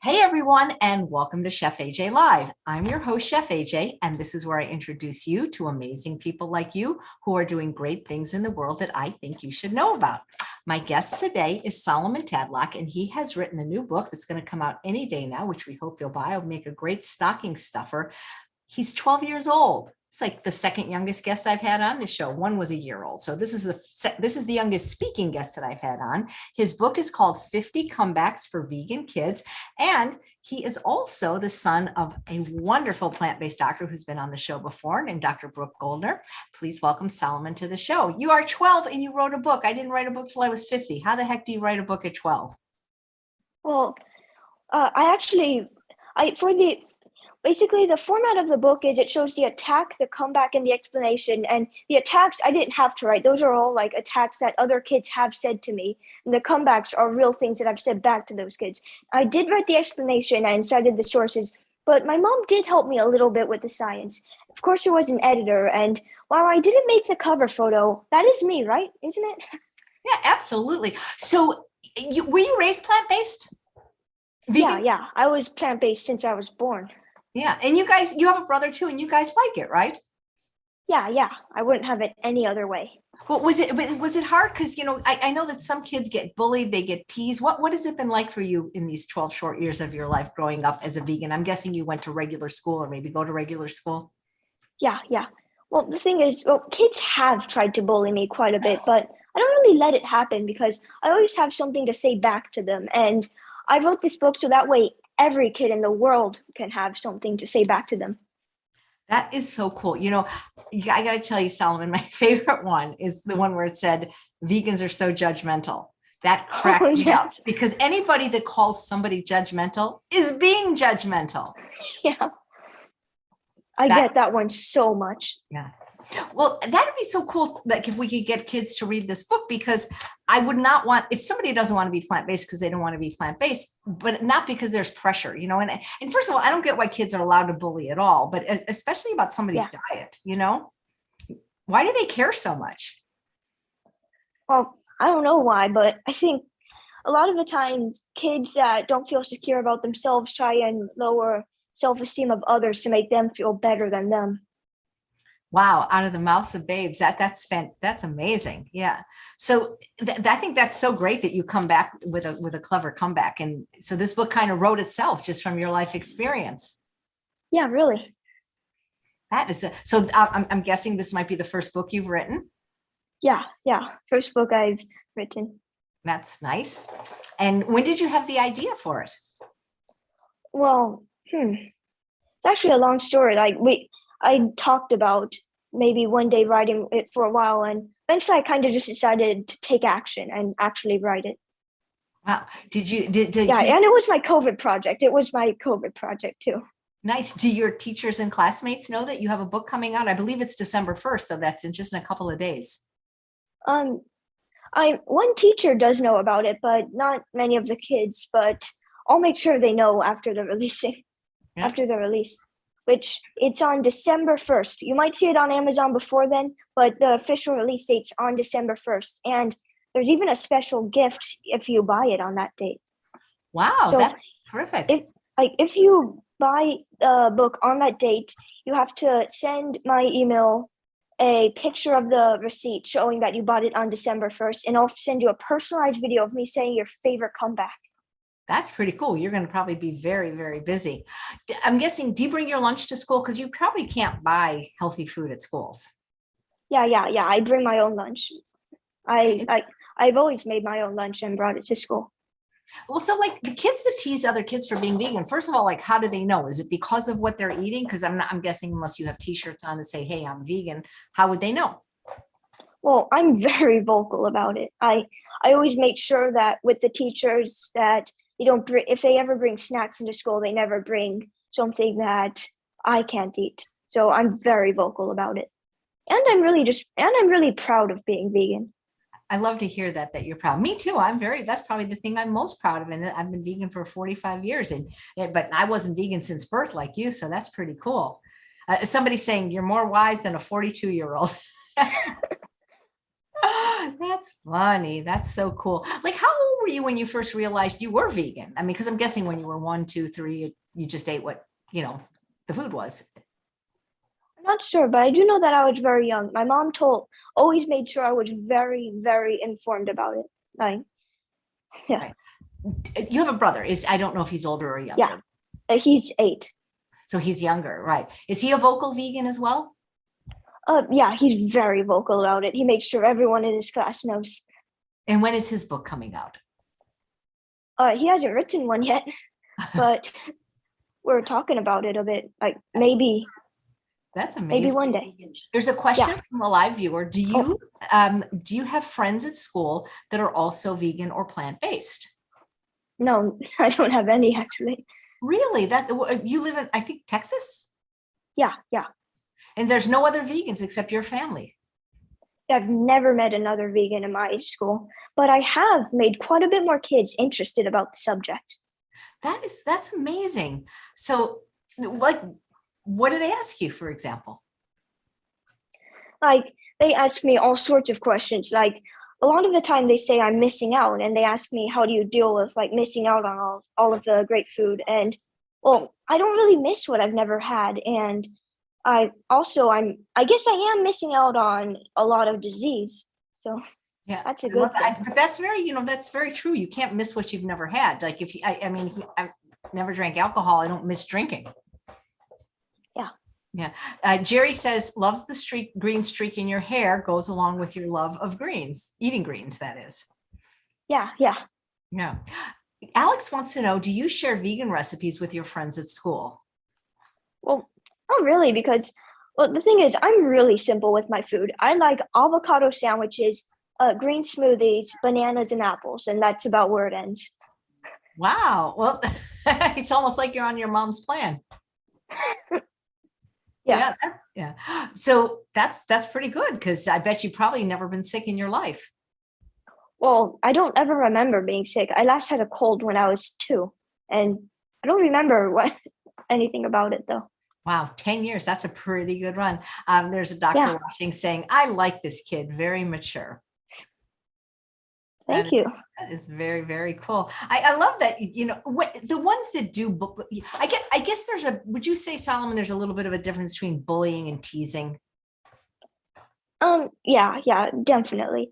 Hey everyone, and welcome to Chef AJ Live. I'm your host, Chef AJ, and this is where I introduce you to amazing people like you who are doing great things in the world that I think you should know about. My guest today is Soloman Tadlock, and he has written a new book that's going to come out any day now, which we hope you'll buy. It'll make a great stocking stuffer. He's 12 years old. It's like the second youngest guest I've had on the show. One was a year old. So this is the youngest speaking guest that I've had on. His book is called 50 Comebacks for Vegan Kids. And he is also the son of a wonderful plant-based doctor who's been on the show before, named Dr. Brooke Goldner. Please welcome Soloman to the show. You are 12 and you wrote a book. I didn't write a book till I was 50. How the heck do you write a book at 12? Well, basically the format of the book is it shows the attack, the comeback, and the explanation. And the attacks I didn't have to write. Those are all like attacks that other kids have said to me. And the comebacks are real things that I've said back to those kids. I did write the explanation and cited the sources, but my mom did help me a little bit with the science. Of course, there was an editor. And while I didn't make the cover photo, that is me, right? Isn't it? Yeah, absolutely. So were you raised plant-based? Vegan? Yeah. I was plant-based since I was born. Yeah. And you have a brother too, and you guys like it, right? Yeah. I wouldn't have it any other way. Well, was it hard? Because, I know that some kids get bullied, they get teased. What has it been like for you in these 12 short years of your life growing up as a vegan? I'm guessing you went to regular school or maybe go to regular school. Yeah. Well, the thing is, kids have tried to bully me quite a bit, but I don't really let it happen because I always have something to say back to them. And I wrote this book so that way every kid in the world can have something to say back to them. That is so cool. I got to tell you, Soloman, my favorite one is the one where it said, vegans are so judgmental. That cracked me up because anybody that calls somebody judgmental is being judgmental. Yeah. I get that one so much. Yeah. Well, that'd be so cool. Like if we could get kids to read this book, because I would not want, if somebody doesn't want to be plant-based because they don't want to be plant-based, but not because there's pressure, and first of all, I don't get why kids are allowed to bully at all, but especially about somebody's diet, why do they care so much? Well, I don't know why, but I think a lot of the times kids that don't feel secure about themselves try and lower self-esteem of others to make them feel better than them. Wow, out of the mouths of babes. That's amazing. Yeah. So I think that's so great that you come back with a clever comeback. And so this book kind of wrote itself just from your life experience. Yeah, really. So I'm guessing this might be the first book you've written. Yeah. First book I've written. That's nice. And when did you have the idea for it? Well, it's actually a long story. I talked about maybe one day writing it for a while, and eventually I kind of just decided to take action and actually write it. Wow. Did you? And it was my COVID project. It was my COVID project too. Nice. Do your teachers and classmates know that you have a book coming out? I believe it's December 1st, so that's in just a couple of days. One teacher does know about it, but not many of the kids, but I'll make sure they know after the release, which it's on December 1st. You might see it on Amazon before then, but the official release date's on December 1st. And there's even a special gift if you buy it on that date. Wow, so that's terrific. If you buy the book on that date, you have to send my email a picture of the receipt showing that you bought it on December 1st, and I'll send you a personalized video of me saying your favorite comeback. That's pretty cool. You're going to probably be very, very busy. I'm guessing, do you bring your lunch to school? Because you probably can't buy healthy food at schools. Yeah. I bring my own lunch. I've always made my own lunch and brought it to school. Well, so like the kids that tease other kids for being vegan, first of all, like, how do they know? Is it because of what they're eating? Because I'm guessing unless you have t-shirts on that say, hey, I'm vegan, how would they know? Well, I'm very vocal about it. I always make sure that with the teachers that if they ever bring snacks into school, they never bring something that I can't eat. So I'm very vocal about it. And I'm really proud of being vegan. I love to hear that you're proud. Me too. That's probably the thing I'm most proud of. And I've been vegan for 45 years but I wasn't vegan since birth like you. So that's pretty cool. Somebody saying you're more wise than a 42-year-old. That's funny. That's so cool. Like, how old were you when you first realized you were vegan? I mean, because I'm guessing when you were 1, 2, 3, you just ate what, the food was. I'm not sure, but I do know that I was very young. My mom always made sure I was very, very informed about it. Like, yeah, Right. You have a brother. I don't know if he's older or younger. yeah. He's 8. So he's younger, right? Is he a vocal vegan as well? Yeah, he's very vocal about it. He makes sure everyone in his class knows. And when is his book coming out? He hasn't written one yet, but we're talking about it a bit. Like maybe That's amazing. one day. There's a question from a live viewer. Do you have friends at school that are also vegan or plant-based? No, I don't have any actually. Really? That you live in, I think, Texas? Yeah. And there's no other vegans except your family. I've never met another vegan in my school, but I have made quite a bit more kids interested about the subject. That's amazing. So, like, what do they ask you, for example? Like they ask me all sorts of questions. Like a lot of the time they say I'm missing out, and they ask me, how do you deal with like missing out on all of the great food? And well, I don't really miss what I've never had. And I guess I am missing out on a lot of disease. So Yeah, that's a good thing. but that's very true. You can't miss what you've never had. Like if you, I mean, if I've never drank alcohol, I don't miss drinking. Yeah. Jerry says, loves the green streak in your hair, goes along with your love of greens, eating greens, that is. Yeah. Yeah. Alex wants to know, do you share vegan recipes with your friends at school? Well, not really, because the thing is, I'm really simple with my food. I like avocado sandwiches, green smoothies, bananas, and apples, and that's about where it ends. Wow. Well, it's almost like you're on your mom's plan. Yeah. Yeah. So that's pretty good, because I bet you probably never been sick in your life. Well, I don't ever remember being sick. I last had a cold when I was 2, and I don't remember anything about it though. Wow, 10 years. That's a pretty good run. There's a doctor watching saying, I like this kid, very mature. Thank you. That is very, very cool. I love that, the ones that do, I guess would you say, Solomon, there's a little bit of a difference between bullying and teasing? Yeah, definitely.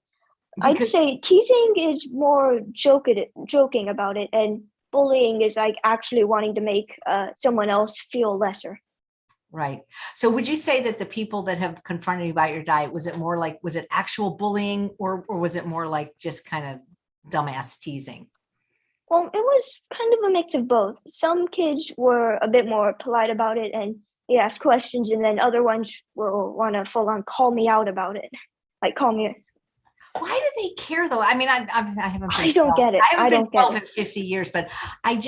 I'd say teasing is more joking about it, and bullying is like actually wanting to make someone else feel lesser. Right. So would you say that the people that have confronted you about your diet, was it actual bullying, or was it more like just kind of dumbass teasing? Well, it was kind of a mix of both. Some kids were a bit more polite about it and they asked questions, and then other ones will want to full on call me out about it. Like call me. Why do they care though? I mean, I haven't been I don't get it. I haven't been 12 in 50 years, but I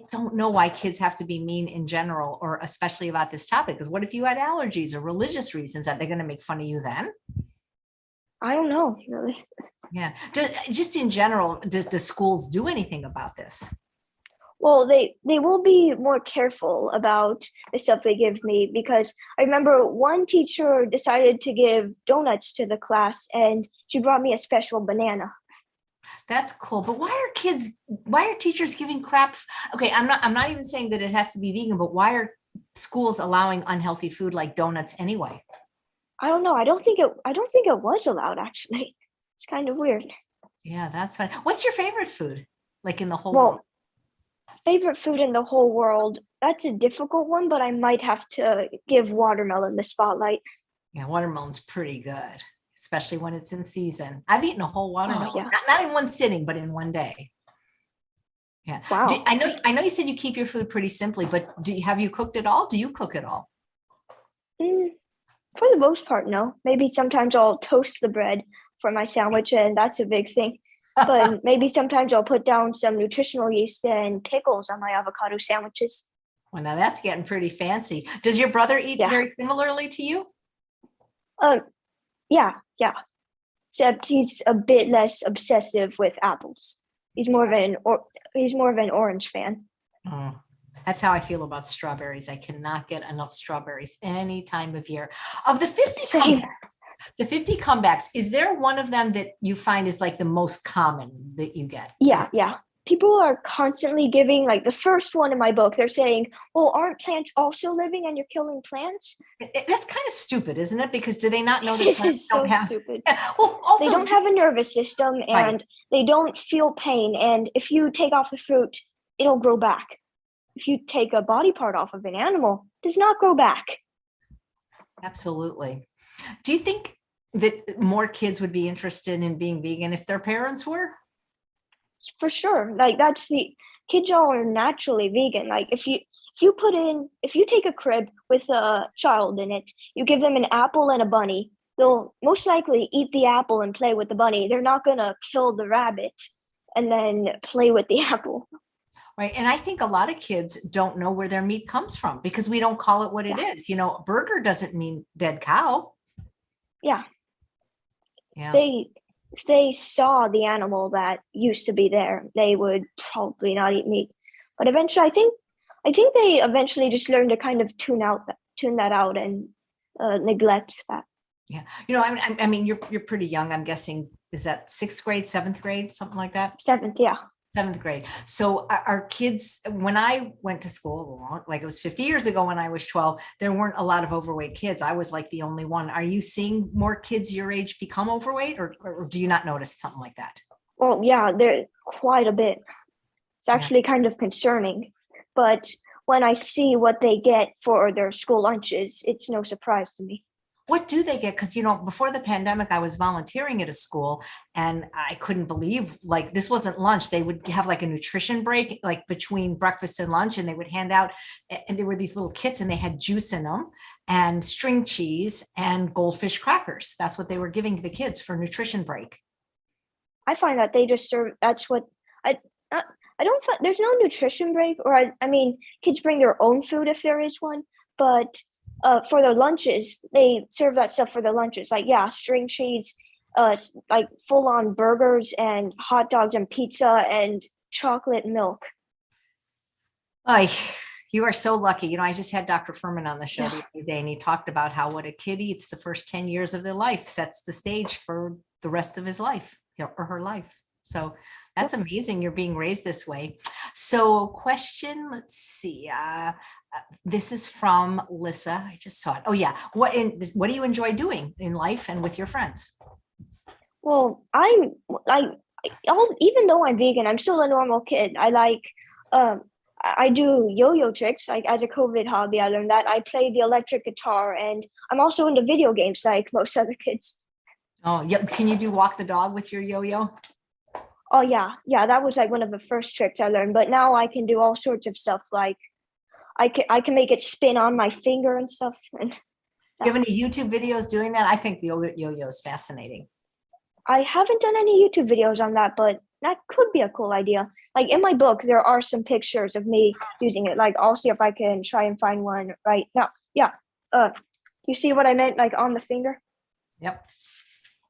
don't know why kids have to be mean in general, or especially about this topic. Because what if you had allergies or religious reasons that they're going to make fun of you then? I don't know, really. Yeah. Just in general, do schools do anything about this? Well, they will be more careful about the stuff they give me, because I remember one teacher decided to give donuts to the class, and she brought me a special banana. That's cool. But why are teachers giving crap? Okay, I'm not even saying that it has to be vegan, but why are schools allowing unhealthy food like donuts anyway? I don't know. I don't think it was allowed, actually. It's kind of weird. Yeah, that's fine. What's your favorite food, like in the whole world? Favorite food in the whole world, that's a difficult one, but I might have to give watermelon the spotlight. Yeah, watermelon's pretty good, especially when it's in season. I've eaten a whole watermelon, not in one sitting, but in one day. Yeah. Wow. I know you said you keep your food pretty simply, but have you cooked it all? Do you cook it all? For the most part, no. Maybe sometimes I'll toast the bread for my sandwich, and that's a big thing. But maybe sometimes I'll put down some nutritional yeast and pickles on my avocado sandwiches. Well, now that's getting pretty fancy. Does your brother eat very similarly to you? Yeah. Except he's a bit less obsessive with apples. He's more of an orange fan. Oh. That's how I feel about strawberries. I cannot get enough strawberries any time of year. Of the 50 Same. comebacks, is there one of them that you find is like the most common that you get? Yeah. People are constantly giving, like the first one in my book, they're saying, well, aren't plants also living and you're killing plants? That's kind of stupid, isn't it? Because do they not know that This plants is don't so have? stupid. Well, They also, don't have a nervous system right. and they don't feel pain. And if you take off the fruit, it'll grow back. If you take a body part off of an animal, it does not grow back. Absolutely. Do you think that more kids would be interested in being vegan if their parents were? For sure. Like that's the kids are naturally vegan. Like if you take a crib with a child in it, you give them an apple and a bunny, they'll most likely eat the apple and play with the bunny. They're not gonna kill the rabbit and then play with the apple. Right. And I think a lot of kids don't know where their meat comes from because we don't call it what it Yeah. is. Burger doesn't mean dead cow. Yeah. Yeah. If they saw the animal that used to be there, they would probably not eat meat. But eventually, I think they eventually just learn to kind of tune that out and neglect that. Yeah. I mean, you're pretty young. I'm guessing, is that 6th grade, 7th grade, something like that? 7th, yeah. 7th grade. So our kids, when I went to school, like it was 50 years ago when I was 12, there weren't a lot of overweight kids. I was like the only one. Are you seeing more kids your age become overweight, or do you not notice something like that? Well, yeah, there quite a bit. It's actually kind of concerning. But when I see what they get for their school lunches, it's no surprise to me. What do they get? Because, before the pandemic, I was volunteering at a school and I couldn't believe, like, this wasn't lunch. They would have like a nutrition break, like between breakfast and lunch, and they would hand out, and there were these little kits and they had juice in them and string cheese and goldfish crackers. That's what they were giving the kids for nutrition break. I find that they just serve. That's what I. I don't. There's no nutrition break, or I mean, kids bring their own food if there is one. But for their lunches, they serve that stuff for their lunches. Like string cheese, like full on burgers and hot dogs and pizza and chocolate milk. You are so lucky. I just had Dr. Furman on the show the other day, and he talked about how what a kid eats the first 10 years of their life sets the stage for the rest of his life, or her life. So that's amazing. You're being raised this way. So question, let's see. This is from Lissa. I just saw it. Oh yeah. What do you enjoy doing in life and with your friends? Well, I'm like, even though I'm vegan, I'm still a normal kid. I do yo-yo tricks, like as a COVID hobby. I learned that. I play the electric guitar, and I'm also into video games like most other kids. Oh yeah. Can you do walk the dog with your yo-yo? Oh yeah. That was like one of the first tricks I learned. But now I can do all sorts of stuff. Like I can make it spin on my finger and stuff. And do you have any YouTube videos doing that? I think the yo-yo is fascinating. I haven't done any YouTube videos on that, but that could be a cool idea. Like in my book, there are some pictures of me using it. Like I'll see if I can try and find one right now. Yeah. You see what I meant? Like on the finger? Yep.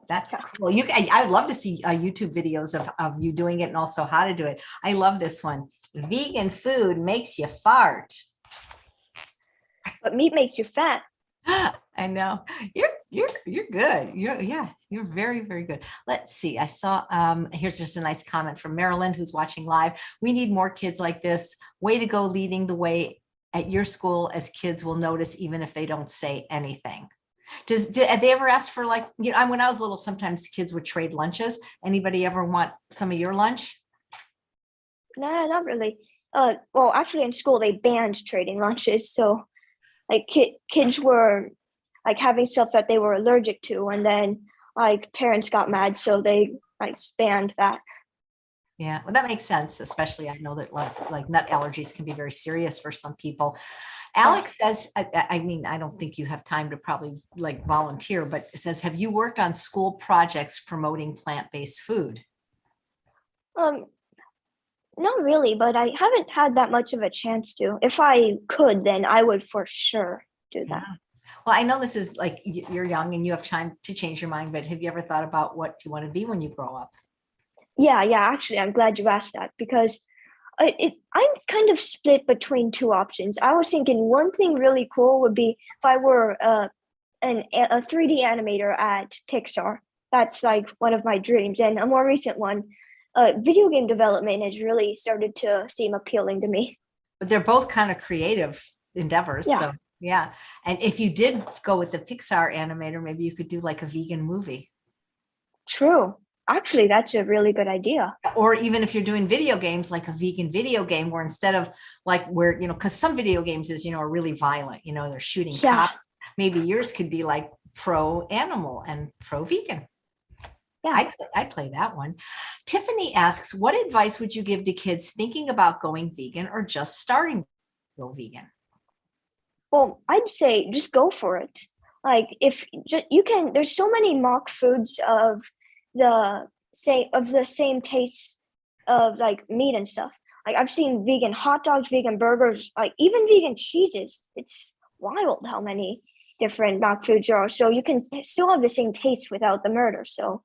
That's cool. I'd love to see YouTube videos of you doing it and also how to do it. I love this one. Vegan food makes you fart. But meat makes you fat. I know. You're good. You're very, very good. Let's see. I saw here's just a nice comment from Marilyn who's watching live. We need more kids like this. Way to go, leading the way at your school, as kids will notice even if they don't say anything. Did they ever ask for, like, when I was little, sometimes kids would trade lunches. Anybody ever want some of your lunch? Nah, not really. Well, actually in school they banned trading lunches. So like kids were like having stuff that they were allergic to, and then like parents got mad, so they like banned that. Yeah, well, that makes sense. Especially, I know that like nut allergies can be very serious for some people. Alex says, I mean, I don't think you have time to probably like volunteer, but it says, have you worked on school projects promoting plant-based food? Not really, but I haven't had that much of a chance to. If I could, then I would for sure do that. Yeah. Well, I know this is like you're young and you have time to change your mind, but have you ever thought about what you want to be when you grow up? Yeah, actually, I'm glad you asked that because I'm kind of split between two options. I was thinking one thing really cool would be if I were a 3D animator at Pixar. That's like one of my dreams. And a more recent one, video game development has really started to seem appealing to me. But they're both kind of creative endeavors. Yeah, So yeah. And if you did go with the Pixar animator, maybe you could do like a vegan movie. true. Actually, that's a really good idea. Or even if you're doing video games, like a vegan video game, where instead of like where, because some video games are really violent, they're shooting Yeah, cops. Maybe yours could be like pro animal and pro vegan. yeah. I'd play that one. Tiffany asks, what advice would you give to kids thinking about going vegan or just starting to go vegan? Well, I'd say just go for it. Like if you can, there's so many mock foods of the same taste of like meat and stuff. Like I've seen vegan hot dogs, vegan burgers, like even vegan cheeses. It's wild how many different mock foods there are. So you can still have the same taste without the murder. So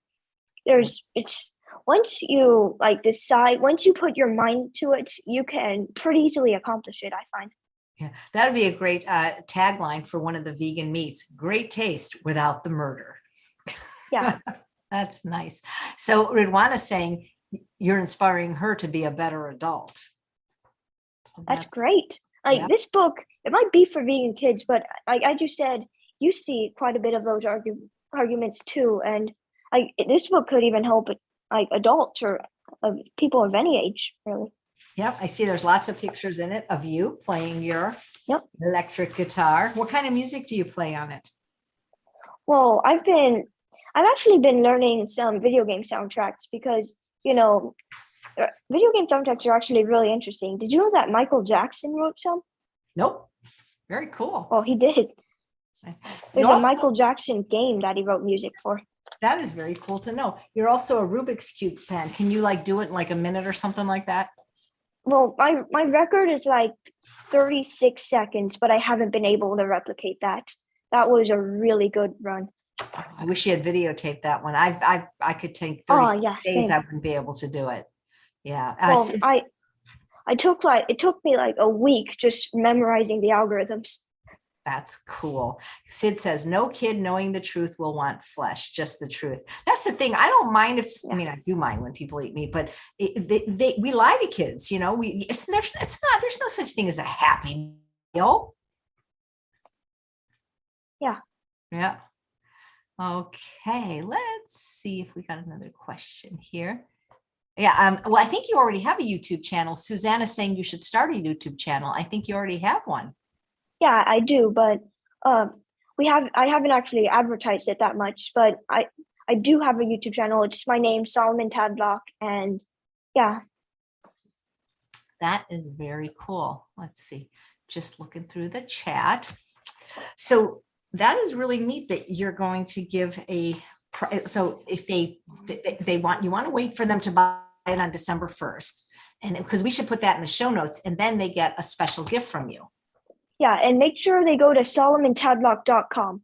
it's once you once you put your mind to it, you can pretty easily accomplish it, I find. Yeah, that would be a great tagline for one of the vegan meats. Great taste without the murder. Yeah. That's nice. So Ridwana's saying you're inspiring her to be a better adult. So That's great. Like yeah. this book, it might be for vegan kids, but like I just said, you see quite a bit of those arguments too. And like this book could even help like adults or people of any age, really. Yep, I see there's lots of pictures in it of you playing your Yep. electric guitar. What kind of music do you play on it? Well, I've actually been learning some video game soundtracks because, video game soundtracks are actually really interesting. Did you know that Michael Jackson wrote some? Nope. Very cool. Well, he did. There's a Michael Jackson game that he wrote music for. That is very cool to know. You're also a Rubik's Cube fan. Can you like do it in like a minute or something like that? Well, my record is like 36 seconds, but I haven't been able to replicate that. That was a really good run. I wish you had videotaped that one. I could take 30 days. Same. I wouldn't be able to do it. Yeah. Well, it took me like a week just memorizing the algorithms. That's cool. Sid says, no kid knowing the truth will want flesh, just the truth. That's the thing. I don't mind I do mind when people eat meat, but we lie to kids, there's no such thing as a happy meal. Yeah. Yeah. Okay. Let's see if we got another question here. Yeah. Well, I think you already have a YouTube channel. Susanna's saying you should start a YouTube channel. I think you already have one. Yeah, I do, but I haven't actually advertised it that much, but I do have a YouTube channel. It's my name, Soloman Tadlock, and yeah. That is very cool. Let's see, just looking through the chat. So that is really neat that you're going to give so if they want, you want to wait for them to buy it on December 1st, and because we should put that in the show notes, and then they get a special gift from you. Yeah, and make sure they go to solomantadlock.com.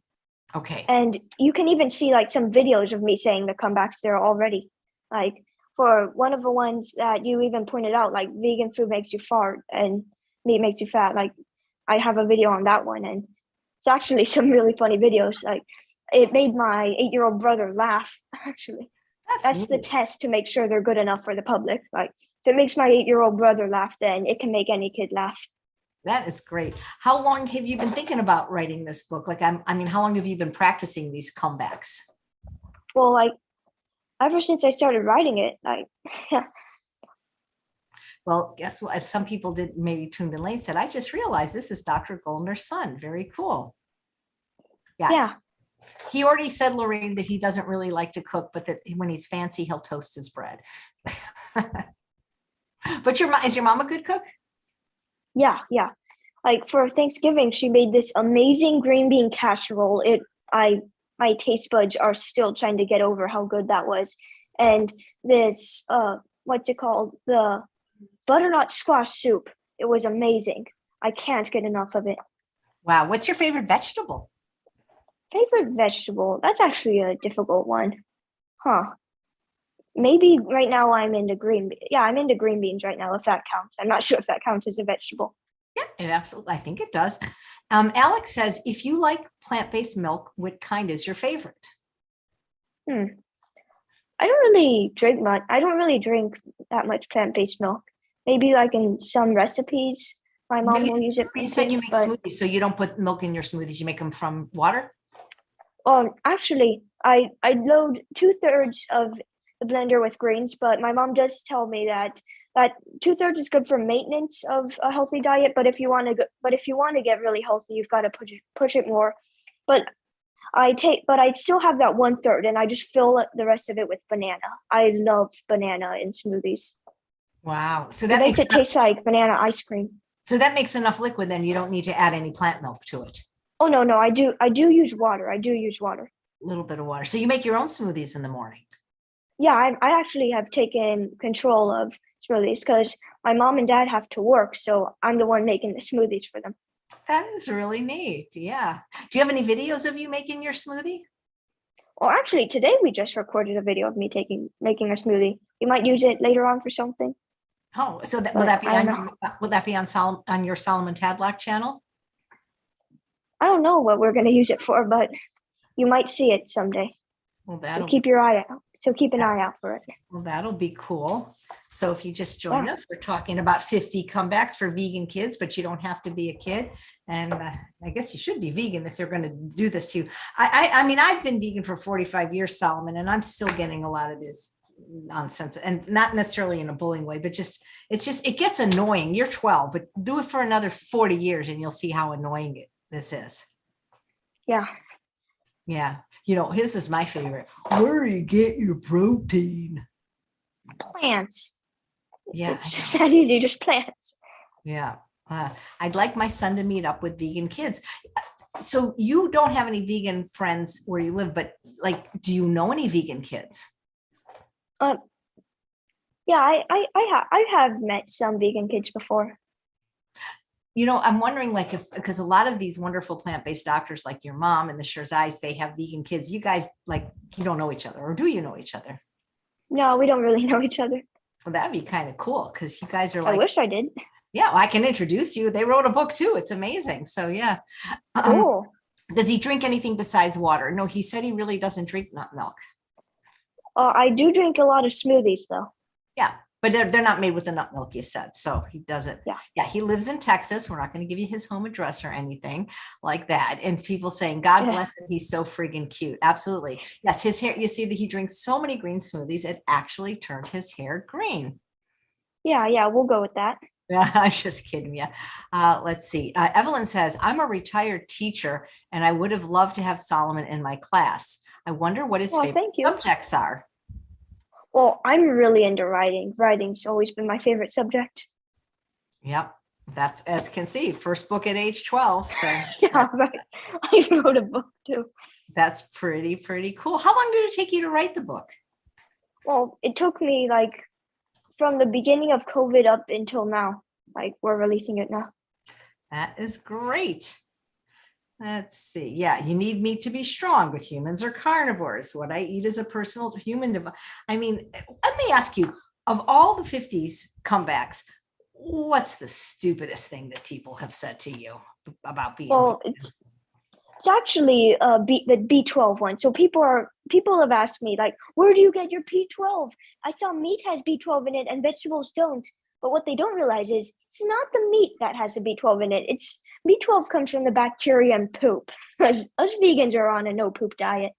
Okay. And you can even see like some videos of me saying the comebacks there already. Like for one of the ones that you even pointed out, like vegan food makes you fart and meat makes you fat. Like I have a video on that one, and it's actually some really funny videos. Like it made my 8-year-old brother laugh, actually. That's the test to make sure they're good enough for the public. Like if it makes my 8-year-old brother laugh, then it can make any kid laugh. That is great. How long have you been thinking about writing this book? Like, how long have you been practicing these comebacks? Well, like ever since I started writing it, Well, guess what? Some people did maybe tuned in late said, I just realized this is Dr. Goldner's son. Very cool. Yeah. He already said, Lorraine, that he doesn't really like to cook, but that when he's fancy, he'll toast his bread. But is your mom a good cook? Yeah. Like for Thanksgiving, she made this amazing green bean casserole. My taste buds are still trying to get over how good that was. And this, what's it called? The butternut squash soup. It was amazing. I can't get enough of it. Wow. What's your favorite vegetable? Favorite vegetable? That's actually a difficult one. Huh. Maybe right now I'm into I'm into green beans right now, if that counts. I'm not sure if that counts as a vegetable. Yeah, it absolutely, I think it does. Alex says, if you like plant-based milk, what kind is your favorite? Hmm. I don't really drink much. I don't really drink that much plant-based milk. Maybe like in some recipes, my But mom will use it for you the said you kids, make but smoothies, so you don't put milk in your smoothies. You make them from water? actually, I load 2/3 of the blender with greens, but my mom does tell me that 2/3 is good for maintenance of a healthy diet. But if you want to get really healthy, you've got to push it more. But but I still have that 1/3, and I just fill the rest of it with banana. I love banana in smoothies. Wow. It makes it taste like banana ice cream. So that makes enough liquid, then you don't need to add any plant milk to it. Oh no, I do use water. I do use water. A little bit of water. So you make your own smoothies in the morning. Yeah, I actually have taken control of smoothies because my mom and dad have to work, so I'm the one making the smoothies for them. That is really neat. Yeah. Do you have any videos of you making your smoothie? Well, actually, today we just recorded a video of me making a smoothie. We might use it later on for something. Oh, so that, But I don't know. will that be on on your Soloman Tadlock channel? I don't know what we're going to use it for, but you might see it someday. Well, So keep an eye out for it. Well, that'll be cool. So if you just joined Yeah. us, we're talking about 50 comebacks for vegan kids, but you don't have to be a kid. And I guess you should be vegan if they're going to do this to you. I mean, I've been vegan for 45 years, Solomon, and I'm still getting a lot of this nonsense, and not necessarily in a bullying way, but it gets annoying. You're 12, but do it for another 40 years and you'll see how annoying this is. Yeah. Yeah. You know, this is my favorite. Where do you get your protein? Plants. Yeah. It's just that easy, just plants. Yeah. I'd like my son to meet up with vegan kids. So you don't have any vegan friends where you live, but like, do you know any vegan kids? Yeah, I have met some vegan kids before. You know, I'm wondering, like, if because a lot of these wonderful plant-based doctors like your mom and the Shirzais, they have vegan kids. You guys, like, you don't know each other, or do you know each other? No, we don't really know each other. Well, that'd be kind of cool because you guys are I like, wish I did. yeah, well, I can introduce you. They wrote a book too. It's amazing. So yeah. Cool. Does he drink anything besides water? No, he said he really doesn't drink nut milk. I do drink a lot of smoothies though. Yeah, but they're not made with the nut milk, you said. So he doesn't. Yeah. He lives in Texas. We're not going to give you his home address or anything like that. And people saying, God bless him. He's so friggin' cute. Absolutely. Yes, his hair, you see that he drinks so many green smoothies, it actually turned his hair green. Yeah, we'll go with that. Yeah, I'm just kidding you. Let's see. Evelyn says, I'm a retired teacher and I would have loved to have Solomon in my class. I wonder what his favorite subjects are. Well, I'm really into writing. Writing's always been my favorite subject. Yep. That's as conceived. First book at age 12. So yeah, right. I wrote a book too. That's pretty cool. How long did it take you to write the book? Well, it took me like from the beginning of COVID up until now. Like we're releasing it now. That is great. Let's see. Yeah, you need meat to be strong, but humans are carnivores. What I eat is a personal human. I mean, let me ask you, of all the 50s comebacks, what's the stupidest thing that people have said to you about being? Well, it's actually the B12 one. So people have asked me like, where do you get your B12? I saw meat has B12 in it and vegetables don't. But what they don't realize is it's not the meat that has the B12 in it. It's B12 comes from the bacteria and poop. Us vegans are on a no poop diet.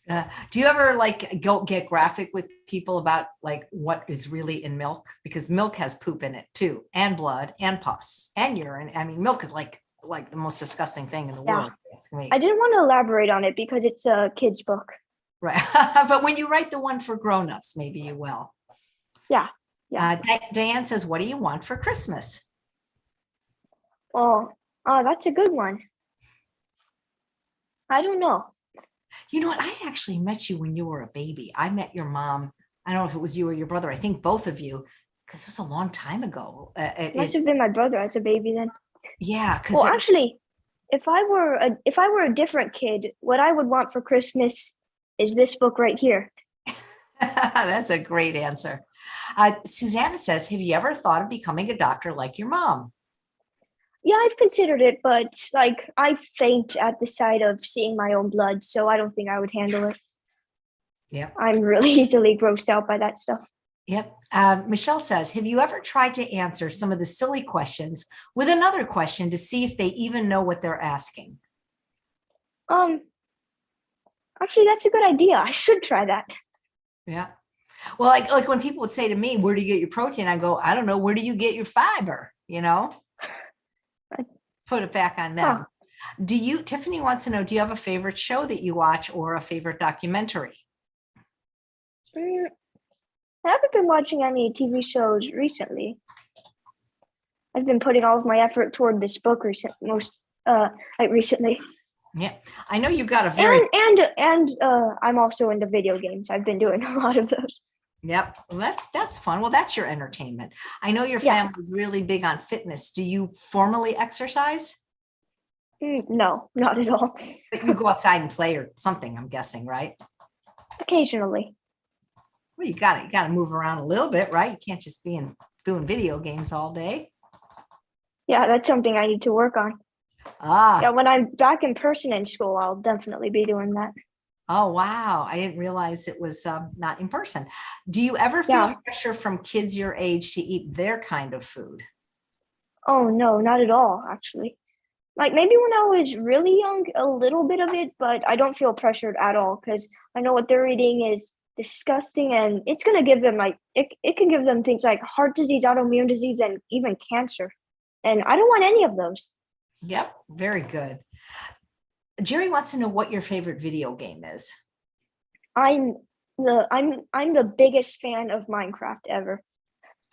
Do you ever like go get graphic with people about like what is really in milk? Because milk has poop in it too, and blood and pus and urine. I mean, milk is like the most disgusting thing in the world. I didn't want to elaborate on it because it's a kid's book. Right. But when you write the one for grown-ups, maybe you will. Yeah. Diane says, what do you want for Christmas? Oh, that's a good one. I don't know. You know what? I actually met you when you were a baby. I met your mom. I don't know if it was you or your brother. I think both of you, because it was a long time ago. It must have been my brother as a baby then. Yeah. Well, actually, if I were a different kid, what I would want for Christmas is this book right here. That's a great answer. Susanna says, have you ever thought of becoming a doctor like your mom? Yeah, I've considered it, but like I faint at the sight of seeing my own blood, so I don't think I would handle it. Yep. I'm really easily grossed out by that stuff. Yep. Michelle says, have you ever tried to answer some of the silly questions with another question to see if they even know what they're asking? Um, Actually, that's a good idea. I should try that. Yeah. Well, like when people would say to me, where do you get your protein? I go, I don't know. Where do you get your fiber? Put it back on them. Huh. Tiffany wants to know, do you have a favorite show that you watch or a favorite documentary? Mm, I haven't been watching any TV shows recently. I've been putting all of my effort toward this book recently. Yeah. I know you got a very, And I'm also into video games. I've been doing a lot of those. yep. Well, that's fun. Well, that's your entertainment. I know your Yeah. family's really big on fitness. Do you formally exercise? No, not at all. But you go outside and play or something, I'm guessing, right? Occasionally. Well, you got to move around a little bit, right? You can't just be doing video games all day. Yeah, that's something I need to work on. Yeah, when I'm back in person in school, I'll definitely be doing that. Oh, wow. I didn't realize it was not in person. Do you ever feel pressure from kids your age to eat their kind of food? Oh, no, not at all, actually. Like maybe when I was really young, a little bit of it, but I don't feel pressured at all because I know what they're eating is disgusting and it's going to give them it can give them things like heart disease, autoimmune disease, and even cancer. And I don't want any of those. Yep. Very good. Jerry wants to know what your favorite video game is. I'm the biggest fan of Minecraft ever.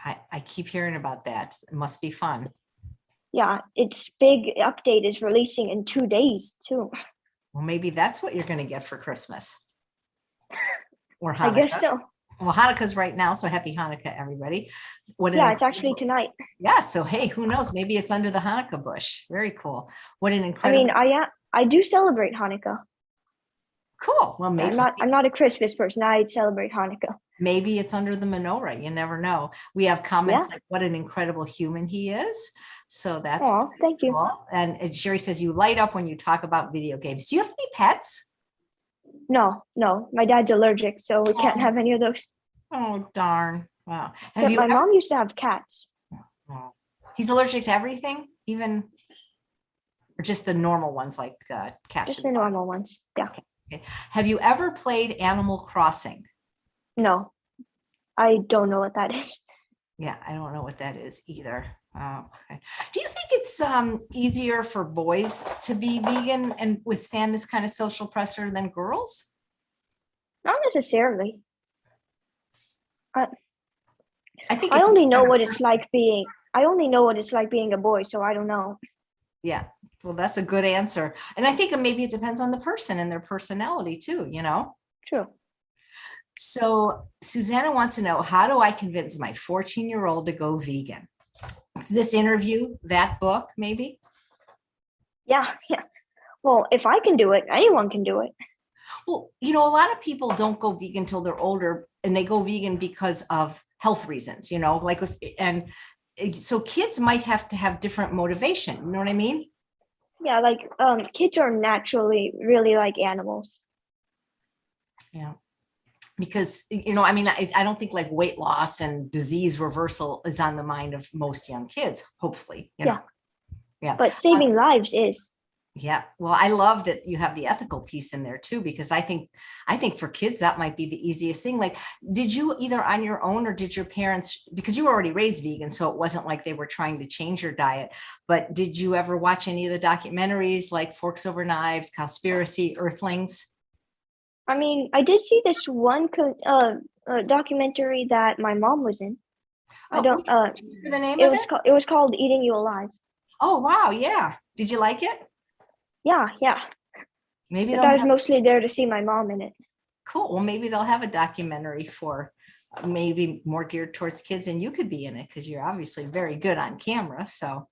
I keep hearing about that. It must be fun. Yeah, its big update is releasing in 2 days too. Well, maybe that's what you're going to get for Christmas. Or Hanukkah. I guess so. Well, Hanukkah's right now, so happy Hanukkah, everybody. It's actually tonight. Yeah, so hey, who knows? Maybe it's under the Hanukkah bush. Very cool. What an incredible. I mean, I do celebrate Hanukkah. Cool. Well, maybe I'm not a Christmas person. I celebrate Hanukkah. Maybe it's under the menorah. You never know. We have comments like what an incredible human he is. So that's thank you. Cool. And Sherry says you light up when you talk about video games. Do you have any pets? No. My dad's allergic, so we can't have any of those. Oh, darn. Wow. My mom used to have cats. He's allergic to everything, even or just the normal ones like cats? Just the normal ones. Yeah. Okay. Have you ever played Animal Crossing? No, I don't know what that is. Yeah, I don't know what that is either. Oh, okay. Do you think it's easier for boys to be vegan and withstand this kind of social pressure than girls? Not necessarily. I think I only know what it's like being a boy, so I don't know. Yeah. Well, that's a good answer. And I think maybe it depends on the person and their personality too, True. So Susanna wants to know, how do I convince my 14-year-old to go vegan? This interview, that book, maybe? Yeah. Well, if I can do it, anyone can do it. Well, a lot of people don't go vegan till they're older, and they go vegan because of health reasons, so kids might have to have different motivation. You know what I mean? Yeah, kids are naturally really like animals. Yeah. Because, I don't think like weight loss and disease reversal is on the mind of most young kids, hopefully. Yeah. But saving lives is. Yeah. Well, I love that you have the ethical piece in there too, because I think for kids, that might be the easiest thing. Like, did you either on your own or did your parents, because you were already raised vegan, so it wasn't like they were trying to change your diet, but did you ever watch any of the documentaries like Forks Over Knives, Cowspiracy, Earthlings? I mean, I did see this one documentary that my mom was in. I don't the name of it? It was called Eating You Alive. Oh, wow. Yeah. Did you like it? Yeah. Maybe I was mostly there to see my mom in it. Cool. Well, maybe they'll have a documentary for maybe more geared towards kids, and you could be in it because you're obviously very good on camera. So.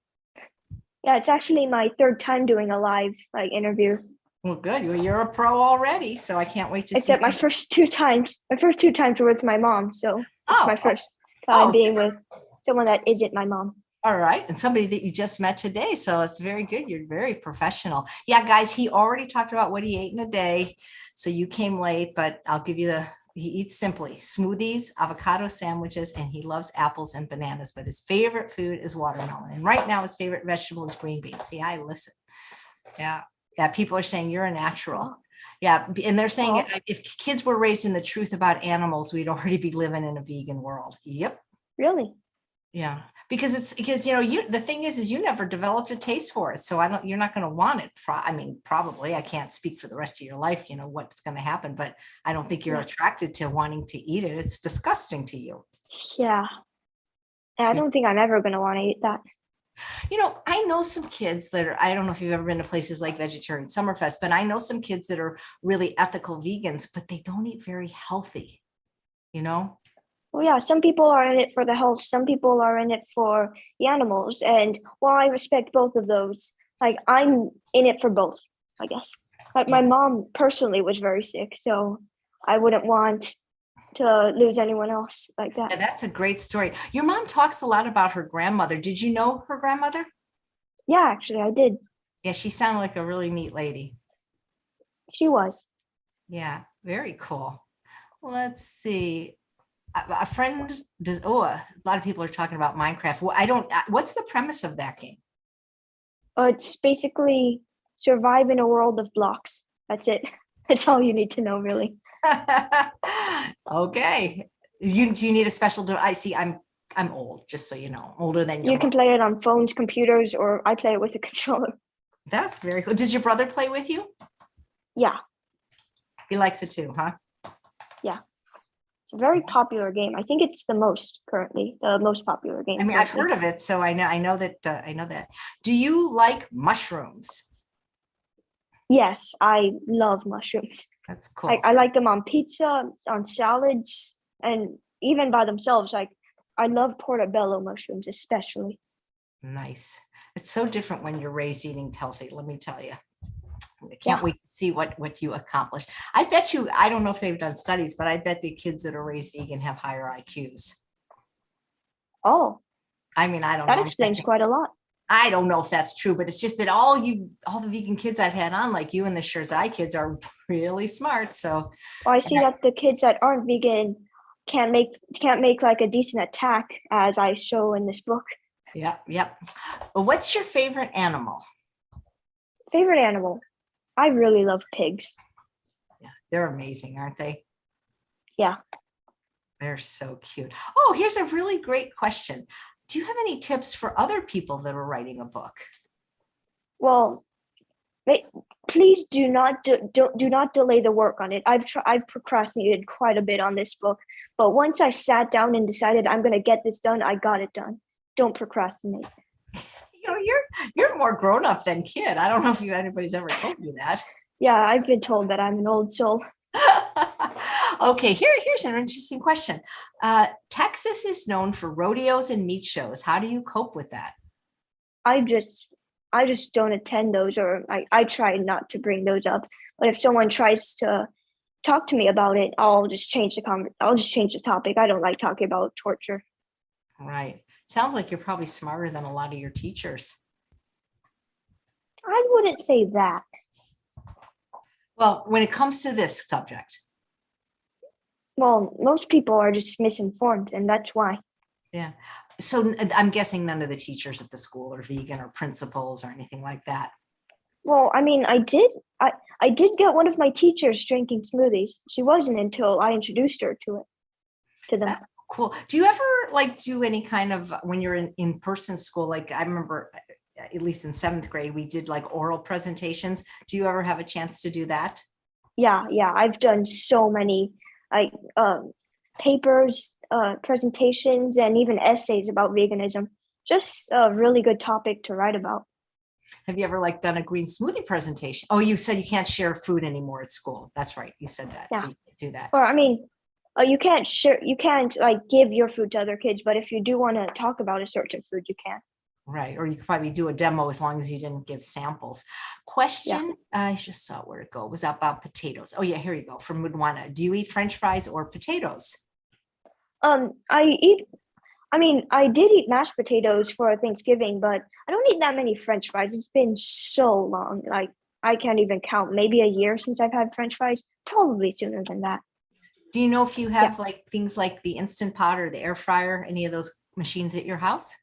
Yeah, it's actually my third time doing a live interview. Well, good. You're a pro already, so I can't wait to see. Except my first two times were with my mom. So it's my Oh, first time oh, being with someone that isn't my mom. all right. And somebody that you just met today. So it's very good. You're very professional. Yeah, guys, he already talked about what he ate in a day. So you came late, but I'll give you he eats simply smoothies, avocado sandwiches, and he loves apples and bananas. But his favorite food is watermelon. And right now his favorite vegetable is green beans. See, I listen. Yeah. Yeah. People are saying you're a natural. Yeah. And they're saying if kids were raised in the truth about animals, we'd already be living in a vegan world. Yep. Really? Yeah, because the thing is you never developed a taste for it. So you're not going to want it. Probably I can't speak for the rest of your life, what's going to happen, but I don't think you're attracted to wanting to eat it. It's disgusting to you. Yeah. And I don't think I'm ever going to want to eat that. I know some kids I don't know if you've ever been to places like Vegetarian Summerfest, but I know some kids that are really ethical vegans, but they don't eat very healthy, Well, yeah, some people are in it for the health. Some people are in it for the animals. And while I respect both of those, like I'm in it for both, I guess. Like my mom personally was very sick, so I wouldn't want to lose anyone else like that. Yeah, that's a great story. Your mom talks a lot about her grandmother. Did you know her grandmother? Yeah, actually, I did. Yeah, she sounded like a really neat lady. She was. Yeah, very cool. Let's see. A friend does. Oh, a lot of people are talking about Minecraft. Well, what's the premise of that game? It's basically survive in a world of blocks. That's it. That's all you need to know, really. Okay. Do you need a special I see. I'm old, just so you know, older than you. You can play it on phones, computers, or I play it with a controller. That's very cool. Does your brother play with you? Yeah. He likes it too, huh? Yeah. It's a very popular game. I think it's the most popular game. I mean, I've heard of it, so I know that. Do you like mushrooms? Yes, I love mushrooms. That's cool. I like them on pizza, on salads, and even by themselves. Like I love portobello mushrooms, especially. Nice. It's so different when you're raised eating healthy, let me tell you. I can't wait to see what you accomplish. I bet you, I don't know if they've done studies, but I bet the kids that are raised vegan have higher IQs. Oh. I mean, I don't know. That explains quite a lot. I don't know if that's true, but it's just that all the vegan kids I've had on, like you and the Shirzai kids, are really smart. So I see that the kids that aren't vegan can't make like a decent attack, as I show in this book. Yep. Well, what's your favorite animal? Favorite animal? I really love pigs. Yeah, they're amazing, aren't they? Yeah. They're so cute. Oh, here's a really great question. Do you have any tips for other people that are writing a book? Well, please do not delay the work on it. I've procrastinated quite a bit on this book, but once I sat down and decided I'm going to get this done, I got it done. Don't procrastinate. You're more grown up than kid. I don't know if anybody's ever told you that. Yeah, I've been told that I'm an old soul. Okay, here's an interesting question. Texas is known for rodeos and meat shows. How do you cope with that? I just don't attend those, or I try not to bring those up. But if someone tries to talk to me about it, I'll just change the topic. I don't like talking about torture. Right. Sounds like you're probably smarter than a lot of your teachers. I wouldn't say that. Well, when it comes to this subject. Well, most people are just misinformed, and that's why. Yeah. So I'm guessing none of the teachers at the school are vegan or principals or anything like that. Well, I mean, I did get one of my teachers drinking smoothies. She wasn't until I introduced her to them. That's cool. Do you ever do any kind of, when you're in in-person school, like I remember at least in 7th grade, we did like oral presentations. Do you ever have a chance to do that? Yeah. I've done so many papers, presentations, and even essays about veganism. Just a really good topic to write about. Have you ever done a green smoothie presentation? Oh, you said you can't share food anymore at school. That's right. You said that. Yeah. So you can't do that. Or I mean, you can't give your food to other kids, but if you do want to talk about a certain food, you can. Right. Or you could probably do a demo as long as you didn't give samples. Yeah. Question. I just saw where it go. It was about potatoes. Oh yeah, here you go. From Mudwana. Do you eat French fries or potatoes? I eat. I mean, I did eat mashed potatoes for Thanksgiving, but I don't eat that many French fries. It's been so long. Like I can't even count. Maybe a year since I've had French fries. Probably sooner than that. Do you know if you Yeah. have like things like the Instant Pot or the air fryer, any of those machines at your house?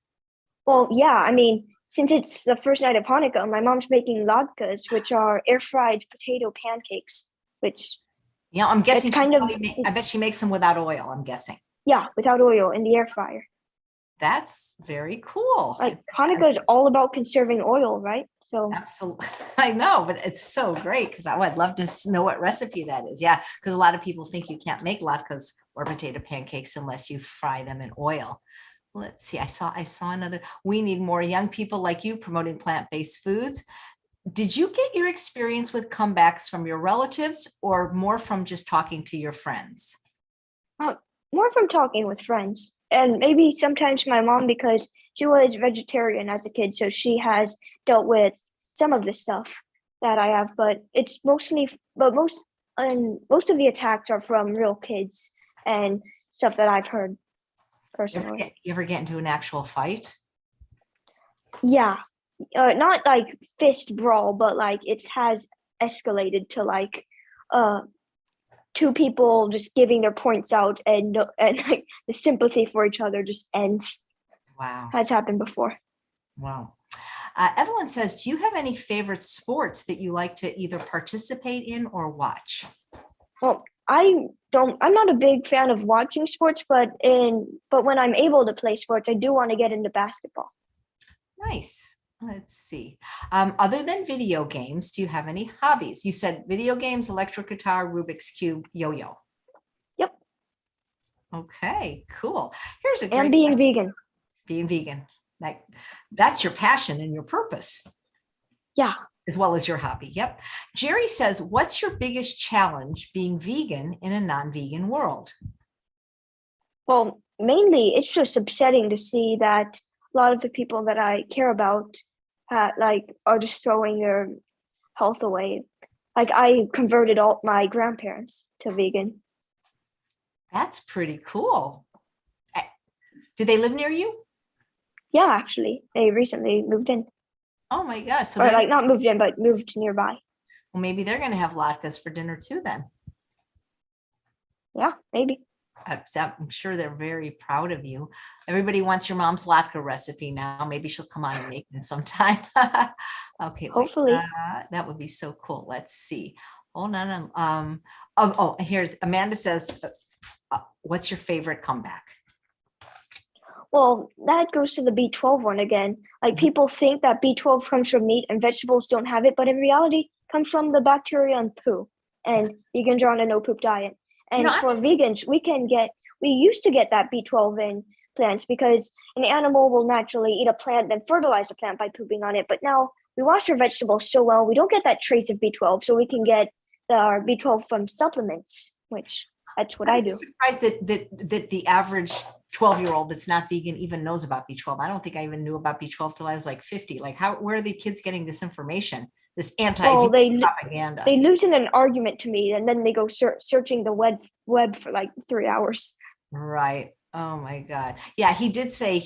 Well, yeah. I mean, since it's the first night of Hanukkah, my mom's making latkes, which are air fried potato pancakes. Which Yeah, I'm it's guessing kind of I bet she makes them without oil, I'm guessing. yeah, without oil in the air fryer. That's very cool. Like Hanukkah is all about conserving oil, right? So Absolutely. I know, but it's so great because I'd love to know what recipe that is. Yeah, because a lot of people think you can't make latkes or potato pancakes unless you fry them in oil. Let's see. I saw another. We need more young people like you promoting plant-based foods. Did you get your experience with comebacks from your relatives or more from just talking to your friends? uh, more from talking with friends. And maybe sometimes my mom, because she was vegetarian as a kid, so she has dealt with some of the stuff that I have. But it's mostly, but most, and most of the attacks are from real kids and stuff that I've heard personally. You ever get into an actual fight? Yeah, not like fist brawl, but like it has escalated to like uh two people just giving their points out and like the sympathy for each other just ends. Wow. Has happened before. Wow. Evelyn says, do you have any favorite sports that you like to either participate in or watch? Well, I'm not a big fan of watching sports, but when I'm able to play sports, I do want to get into basketball. Nice. Let's see. Other than video games, do you have any hobbies? You said video games, electric guitar, Rubik's Cube, yo-yo. Yep. Okay, cool. Here's a great And being question. vegan. Being vegan. Like that's your passion and your purpose, Yeah. as well as your hobby. Yep. Jerry says, what's your biggest challenge being vegan in a non-vegan world? Well, mainly it's just upsetting to see that a lot of the people that I care about are just throwing their health away. Like I converted all my grandparents to vegan. That's pretty cool. Eh, Do they live near you? Yeah, actually, they recently moved in, Oh my gosh. So or they're, like not moved in, but moved nearby. well, maybe they're going to have latkes for dinner too then. Yeah, maybe. I'm sure they're very proud of you. Everybody wants your mom's latke recipe now. Maybe she'll come on and make it sometime. Okay, wait. Hopefully. That would be so cool. Let's see. Hold on. Here's Amanda says, what's your favorite comeback? Well, that goes to the B12 one again. Like people think that B12 comes from meat and vegetables don't have it, but in reality, it comes from the bacteria in poo. And vegans are on a no poop diet. You know, And for vegans, we used to get that B12 in plants because an animal will naturally eat a plant, then fertilize the plant by pooping on it. But now we wash our vegetables so well, we don't get that trace of B12, so we can get our B12 from supplements, which that's what I I'm do. surprised that the average 12-year-old that's not vegan even knows about B12. I don't think I even knew about B12 till I was like 50. Like where are the kids getting this information? This Well, anti-propaganda. they lose in an argument to me, and then they go searching the web for like 3 hours. Right. Oh my God. Yeah, he did say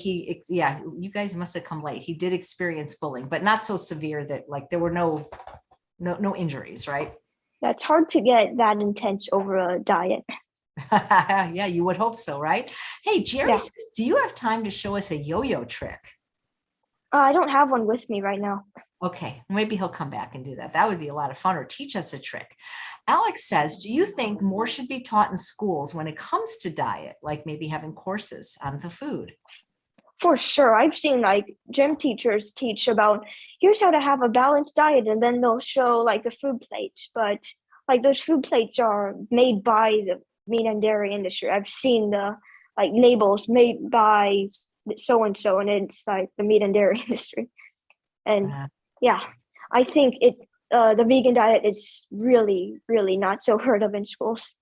yeah, you guys must have come late. He did experience bullying, but not so severe that like there were no injuries, right? That's hard to get that intense over a diet. Yeah, you would hope so, right? Hey, Jerry Yeah. says, do you have time to show us a yo-yo trick? I don't have one with me right now. Okay, maybe he'll come back and do that. That would be a lot of fun, or teach us a trick. Alex says, do you think more should be taught in schools when it comes to diet, like maybe having courses on the food? For sure. I've seen like gym teachers teach about here's how to have a balanced diet, and then they'll show like the food plates. But like those food plates are made by the meat and dairy industry. I've seen the like labels made by so and so, and it's like the meat and dairy industry. And yeah, I think the vegan diet is really, really not so heard of in schools.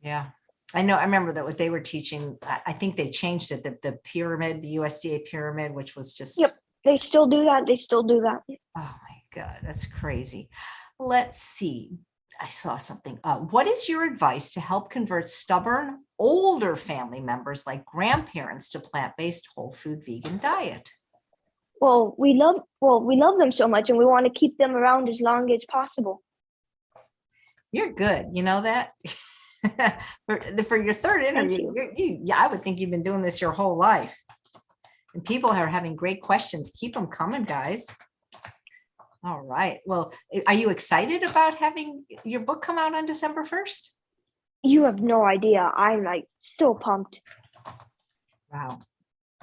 Yeah, I know. I remember that what they were teaching, I think they changed it, the pyramid, the USDA pyramid, which was just Yep. They still do that. They still do that. Oh my God, that's crazy. Let's see. I saw something. What is your advice to help convert stubborn older family members like grandparents to plant-based whole food vegan diet? We love them so much, and we want to keep them around as long as possible. You're good. You know that? For your third interview, yeah, I would think you've been doing this your whole life. And people are having great questions. Keep them coming, guys. All right. Well, are you excited about having your book come out on December 1st? You have no idea. I'm like so pumped. Wow.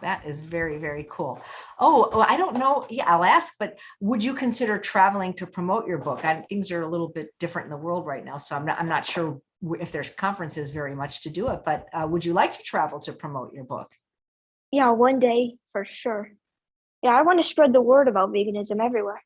That is very, very cool. Oh, well, I don't know. Yeah, I'll ask, but would you consider traveling to promote your book? Things are a little bit different in the world right now, so I'm not sure if there's conferences very much to do it, but would you like to travel to promote your book? Yeah, one day for sure. Yeah, I want to spread the word about veganism everywhere.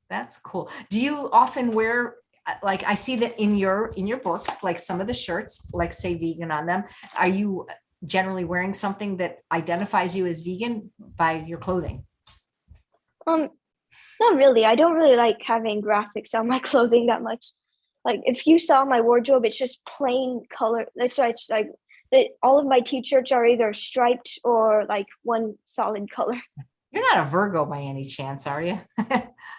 That's cool. Do you often wear, like I see that in your book, like some of the shirts, like say vegan on them, are you generally wearing something that identifies you as vegan by your clothing? Not really. I don't really like having graphics on my clothing that much. Like if you saw my wardrobe, it's just plain color. It's like that. All of my t-shirts are either striped or like one solid color. You're not a Virgo by any chance, are you?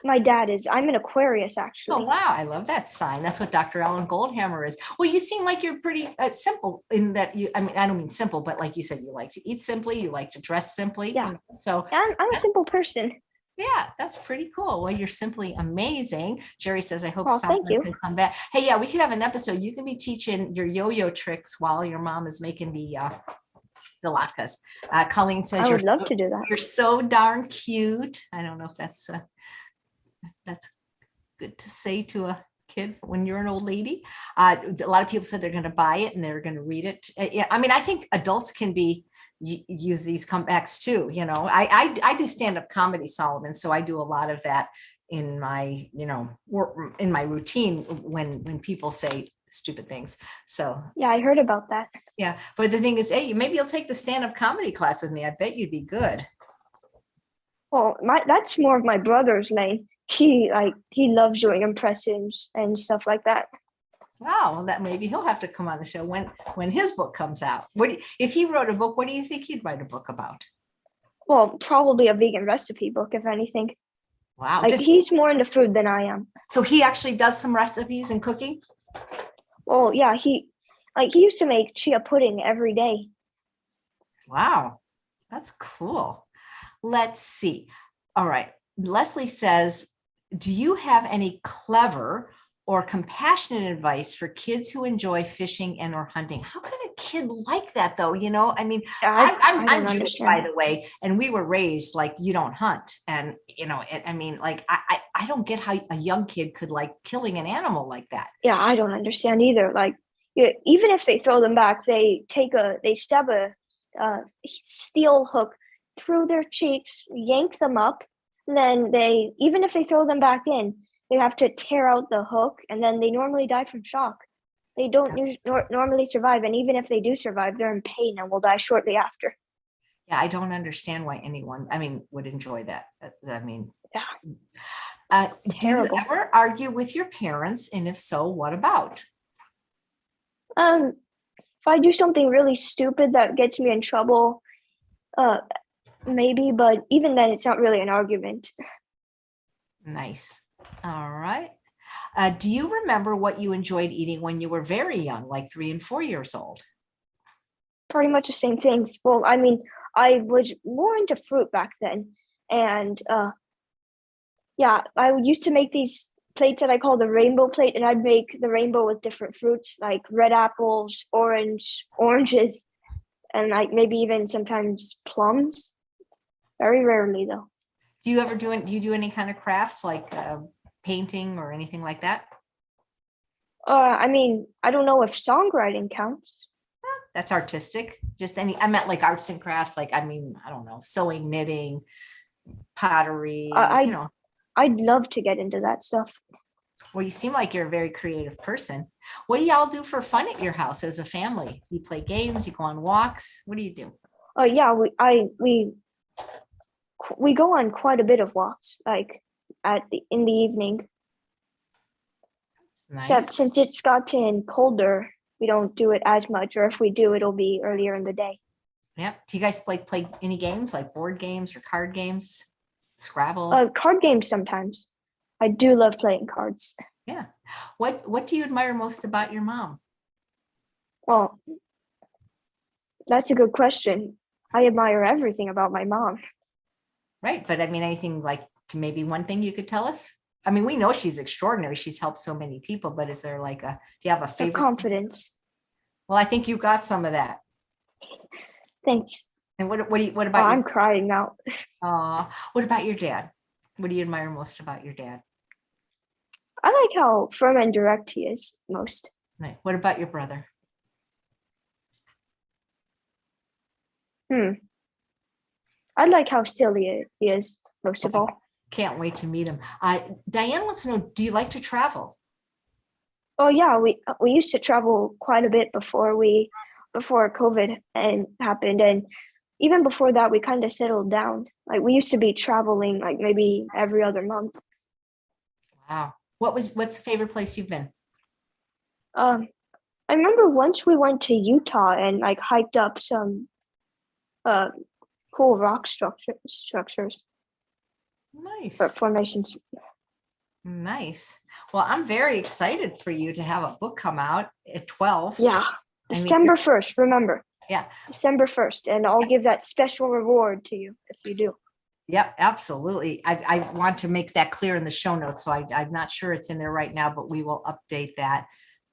My dad is. I'm an Aquarius, Oh, actually. wow. I love that sign. That's what Dr. Ellen Goldhammer is. Well, you seem like you're pretty simple in that I mean, I don't mean simple, but like you said, you like to eat simply, you like to dress simply. Yeah. You know? So Yeah, I'm a simple person. yeah, that's pretty cool. Well, you're simply amazing. Jerry says, I hope Well, thank Soloman you. can come back. Hey, yeah, we could have an episode. You can be teaching your yo-yo tricks while your mom is making the latkes. Colleen says I would love to do that. you're so darn cute. I don't know if that's good to say to a kid when you're an old lady. A lot of people said they're going to buy it and they're going to read it. Yeah, I mean, I think adults can use these comebacks too. You know, I do stand-up comedy, Soloman, so I do a lot of that in my in my routine when people say stupid things. So yeah, I heard about that. Yeah, but the thing is, hey, maybe you'll take the stand-up comedy class with me. I bet you'd be good. Well, that's more of my brother's lane. He loves doing impressions and stuff like that. Wow, well, that maybe he'll have to come on the show when his book comes out. If he wrote a book? What do you think he'd write a book about? Well, probably a vegan recipe book, if anything. Wow, he's more into food than I am. So he actually does some recipes and cooking. Well, yeah, he used to make chia pudding every day. Wow, that's cool. Let's see. All right, Leslie says, do you have any clever or compassionate advice for kids who enjoy fishing and or hunting? How can a kid like that though? You know, I mean, I'm Jewish, by the way, and we were raised like you don't hunt. And, you know, I mean, like, I don't get how a young kid could like killing an animal like that. Yeah, I don't understand either. Like, even if they throw them back, they stab a steel hook through their cheeks, yank them up, and then even if they throw them back in, they have to tear out the hook, and then they normally die from shock. They don't normally survive, and even if they do survive, they're in pain and will die shortly after. Yeah, I don't understand why anyone, would enjoy that. I mean, yeah. Do you ever argue with your parents? And if so, what about? If I do something really stupid that gets me in trouble, maybe, but even then, it's not really an argument. Nice. All right. Do you remember what you enjoyed eating when you were very young, like 3 and 4 years old? Pretty much the same things. Well, I mean, I was more into fruit back then. And yeah, I used to make these plates that I call the rainbow plate, and I'd make the rainbow with different fruits like red apples, oranges, and like maybe even sometimes plums. Very rarely though. Do you do any kind of crafts like painting or anything like that? I mean, I don't know if songwriting counts. That's artistic. I meant like arts and crafts, like, I don't know, sewing, knitting, pottery, I'd love to get into that stuff. Well, you seem like you're a very creative person. What do y'all do for fun at your house as a family? You play games, you go on walks. What do you do? Yeah, we we go on quite a bit of walks, like in the evening. Except Nice. since it's gotten colder, we don't do it as much, or if we do, it'll be earlier in the day. Yeah. Do you guys play any games like board games or card games? Scrabble? Card games sometimes. I do love playing cards. Yeah. What do you admire most about your mom? Well, that's a good question. I admire everything about my mom. Right. But I mean, anything like maybe one thing you could tell us? I mean, we know she's extraordinary. She's helped so many people, but is there like do you have a The favorite? confidence. Well, I think you got some of that. Thanks. And what Oh, about I'm crying now. what about your dad? What do you admire most about your dad? I like how firm and direct he is most. Right. What about your brother? I like how silly he is most of all. Can't wait to meet him. Diane wants to know, do you like to travel? Oh yeah, we used to travel quite a bit before COVID happened, and even before that, we kind of settled down. Like we used to be traveling like maybe every other month. Wow. What's the favorite place you've been? I remember once we went to Utah and like hiked up some uh cool rock structures Nice. or formations. Nice. Well, I'm very excited for you to have a book come out at 12. Yeah, I mean, December 1st. Remember, yeah. December 1st, and I'll give that special reward to you if you do. Yep, absolutely. I want to make that clear in the show notes. So I'm not sure it's in there right now, but we will update that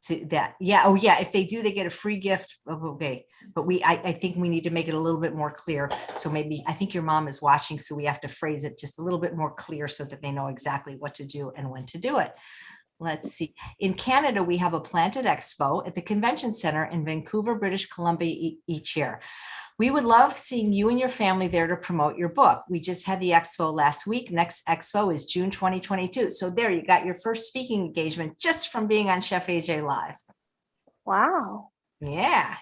to that. Yeah. Oh yeah. If they do, they get a free gift. Okay. But I think we need to make it a little bit more clear. So maybe I think your mom is watching, so we have to phrase it just a little bit more clear so that they know exactly what to do and when to do it. Let's see. In Canada, we have a planted expo at the Convention Center in Vancouver, British Columbia each year. We would love seeing you and your family there to promote your book. We just had the expo last week. Next expo is June 2022. So there you got your first speaking engagement just from being on Chef AJ Live. Wow. Yeah,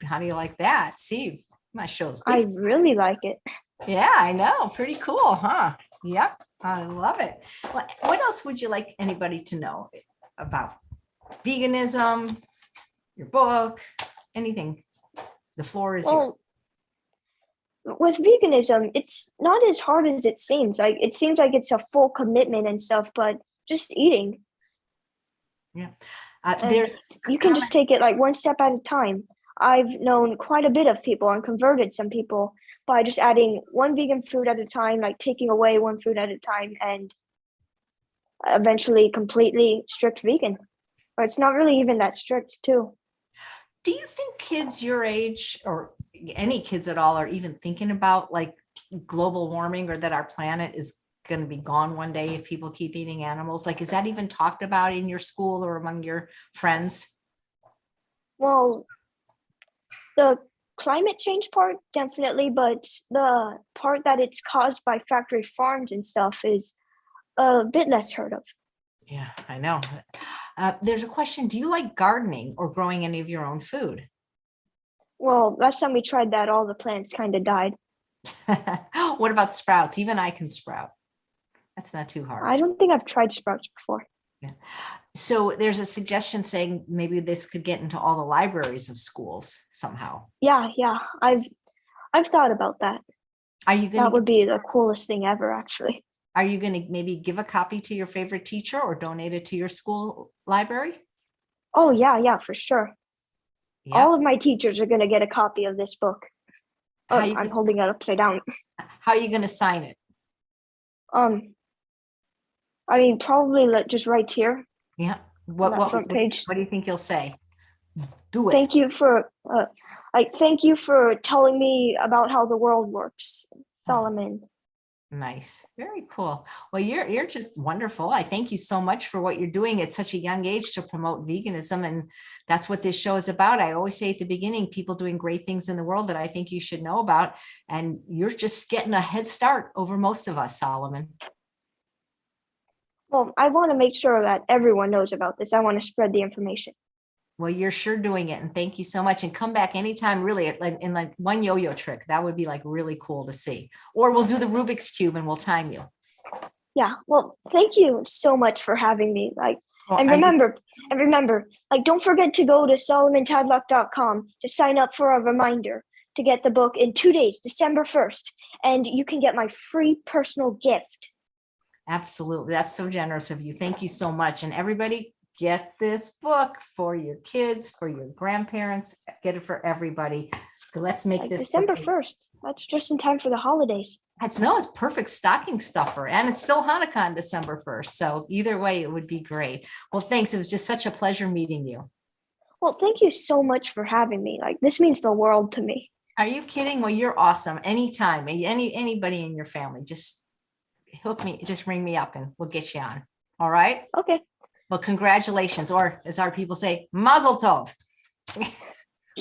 how do you like that? See, my show's big. I really like it. Yeah, I know. Pretty cool, huh? Yep, I love it. What else would you like anybody to know about veganism, your book, anything? The floor is yours. With veganism, it's not as hard as it seems. Like it seems like it's a full commitment and stuff, but just eating. Yeah. You can just take it like one step at a time. I've known quite a bit of people and converted some people by just adding one vegan food at a time, like taking away one food at a time, and eventually completely strict vegan. Or it's not really even that strict too. Do you think kids your age or any kids at all are even thinking about like global warming or that our planet is going to be gone one day if people keep eating animals? Like, is that even talked about in your school or among your friends? Well, the climate change part, definitely, but the part that it's caused by factory farms and stuff is a bit less heard of. Yeah, I know. There's a question. Do you like gardening or growing any of your own food? Well, last time we tried that, all the plants kind of died. What about sprouts? Even I can sprout. That's not too hard. I don't think I've tried sprouts before. Yeah. So there's a suggestion saying maybe this could get into all the libraries of schools somehow. Yeah. I've thought about that. Are you going That would be the coolest thing ever, actually. Are you going to maybe give a copy to your favorite teacher or donate it to your school library? Oh, yeah, for sure. Yep. All of my teachers are going to get a copy of this book. Oh, I'm holding it upside down. How are you going to sign it? I mean, probably just right here. Yeah. Front page. What do you think you'll say? Do it. Thank you for telling me about how the world works, Soloman. Nice. Very cool. Well, you're just wonderful. I thank you so much for what you're doing at such a young age to promote veganism. And that's what this show is about. I always say at the beginning, people doing great things in the world that I think you should know about. And you're just getting a head start over most of us, Soloman. Well, I want to make sure that everyone knows about this. I want to spread the information. Well, you're sure doing it. And thank you so much. And come back anytime, really, in like one yo-yo trick. That would be like really cool to see. Or we'll do the Rubik's Cube and we'll time you. Yeah. Well, thank you so much for having me. Like, Well, and remember, like, don't forget to go to solomantadlock.com to sign up for a reminder to get the book in 2 days, December 1st. And you can get my free personal gift. Absolutely. That's so generous of you. Thank you so much. And everybody, get this book for your kids, for your grandparents, get it for everybody. Let's make Like this December 1st. That's just in time for the holidays. It's perfect stocking stuffer. And it's still Hanukkah on December 1st. So either way, it would be great. Well, thanks. It was just such a pleasure meeting you. Well, thank you so much for having me. Like, this means the world to me. Are you kidding? Well, you're awesome. Anytime, anybody in your family, just just ring me up and we'll get you on. All right. Okay. Well, congratulations. Or as our people say, mazel tov.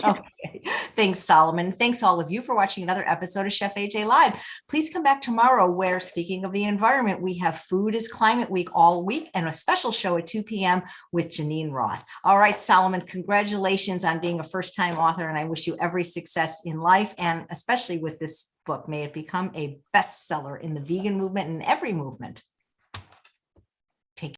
Okay. Thanks, Solomon. Thanks all of you for watching another episode of Chef AJ Live. Please come back tomorrow where, speaking of the environment, we have Food is Climate Week all week and a special show at 2 p.m. with Janine Roth. All right, Solomon, congratulations on being a first-time author, and I wish you every success in life, and especially with this book. May it become a bestseller in the vegan movement and every movement.